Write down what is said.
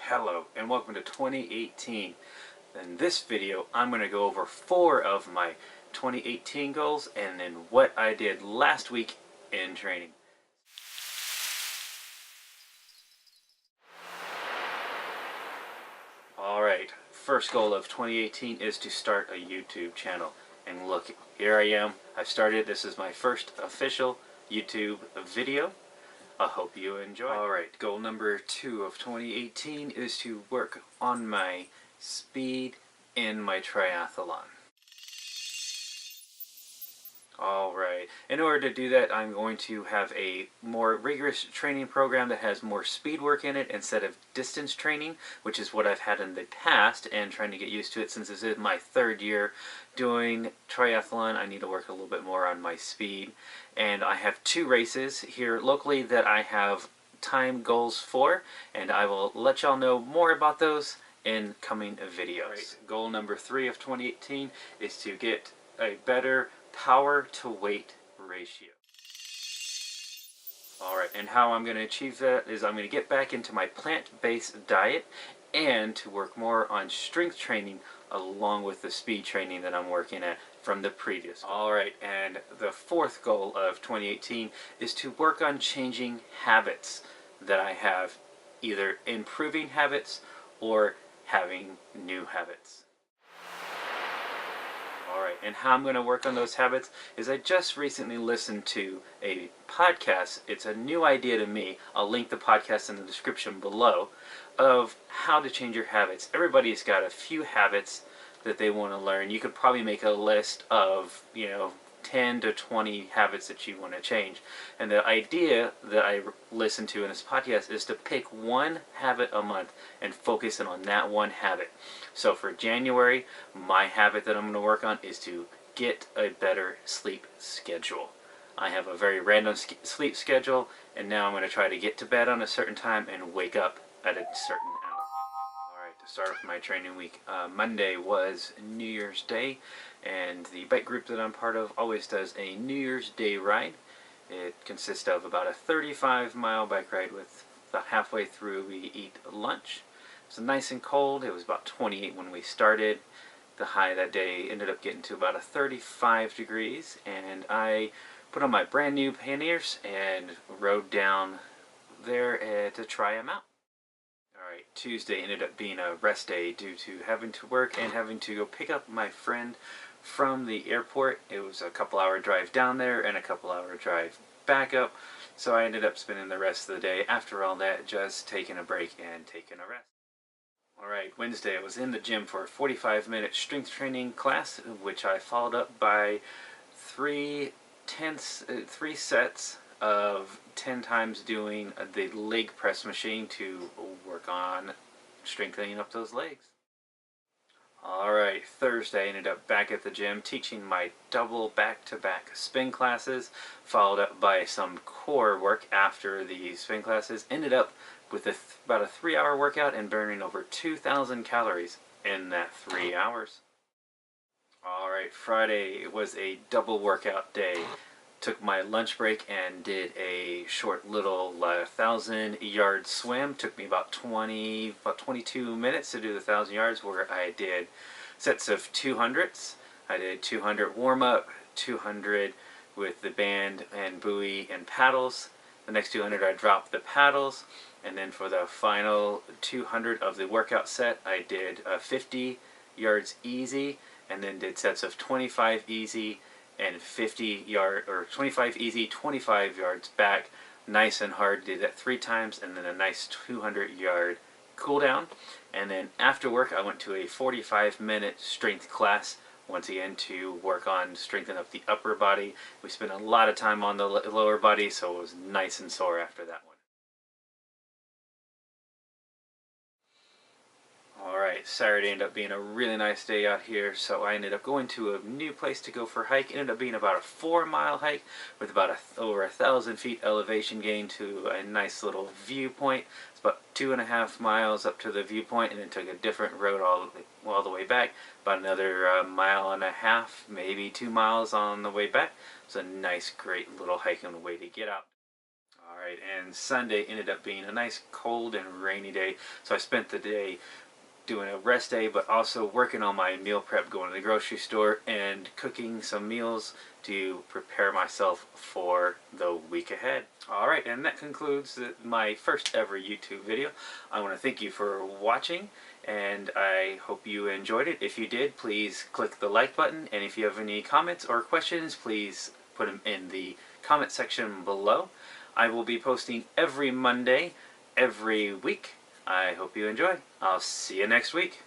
Hello and welcome to 2018. In this video I'm going to go over 4 of my 2018 goals and then what I did last week in training. Alright, first goal of 2018 is to start a YouTube channel. And look, here I am. I've started. This is my first official YouTube video. I hope you enjoy. Alright, goal number 2 of 2018 is to work on my speed in my triathlon. Alright, in order to do that I'm going to have a more rigorous training program that has more speed work in it instead of distance training, which is what I've had in the past, and trying to get used to it since this is my 3rd year doing triathlon. I need to work a little bit more on my speed, and I have 2 races here locally that I have time goals for, and I will let y'all know more about those in coming videos. Right. Goal number 3 of 2018 is to get a better power to weight ratio. Alright, and how I'm going to achieve that is I'm going to get back into my plant-based diet and to work more on strength training along with the speed training that I'm working at from the previous. Alright, and the 4th goal of 2018 is to work on changing habits that I have, either improving habits or having new habits. Alright, and how I'm going to work on those habits is I just recently listened to a podcast. It's a new idea to me. I'll link the podcast in the description below, of how to change your habits. Everybody's got a few habits that they want to learn. You could probably make a list of, 10 to 20 habits that you want to change. And the idea that I listened to in this podcast is to pick one habit a month and focus in on that one habit. So for January, my habit that I'm going to work on is to get a better sleep schedule. I have a very random sleep schedule, and now I'm going to try to get to bed on a certain time and wake up at a certain hour. Alright, to start with my training week, Monday was New Year's Day, and the bike group that I'm part of always does a New Year's Day ride. It consists of about a 35-mile bike ride with about halfway through we eat lunch. It's nice and cold. It was about 28 when we started. The high that day ended up getting to about a 35 degrees, and I put on my brand new panniers and rode down there to try them out. Alright, Tuesday ended up being a rest day due to having to work and having to go pick up my friend from the airport. It was a couple-hour drive down there and a couple-hour drive back up, so I ended up spending the rest of the day, after all that, just taking a break and taking a rest. Alright, Wednesday I was in the gym for a 45-minute strength training class, which I followed up by 3 sets of 10 times doing the leg press machine to work on strengthening up those legs. Alright, Thursday I ended up back at the gym teaching my double back-to-back spin classes, followed up by some core work after the spin classes. Ended up with about a 3-hour workout and burning over 2,000 calories in that 3 hours. Alright, Friday was a double workout day. Took my lunch break and did a short little 1,000-yard swim. Took me about 22 minutes to do the 1,000 yards, where I did sets of 200s. I did 200 warm-up, 200 with the band and buoy and paddles. The next 200 I dropped the paddles, and then for the final 200 of the workout set I did 50 yards easy, and then did sets of 25 easy and 25 easy, 25 yards back, nice and hard. Did that 3 times, and then a nice 200-yard cool down. And then after work I went to a 45-minute strength class, once again to work on strengthening up the upper body. We spent a lot of time on the lower body, so it was nice and sore after that one. Alright, Saturday ended up being a really nice day out here, so I ended up going to a new place to go for a hike. It ended up being about a 4-mile hike with about over 1,000 feet elevation gain to a nice little viewpoint. It's about 2.5 miles up to the viewpoint, and then took a different road all the way back. About another 1.5 miles, maybe 2 miles on the way back. It's a nice, great little hiking way to get out. Alright, and Sunday ended up being a nice cold and rainy day, so I spent the day doing a rest day, but also working on my meal prep, going to the grocery store and cooking some meals to prepare myself for the week ahead. Alright, and that concludes my first ever YouTube video. I want to thank you for watching, and I hope you enjoyed it. If you did, please click the like button, and if you have any comments or questions, please put them in the comment section below. I will be posting every Monday, every week. I hope you enjoy. I'll see you next week.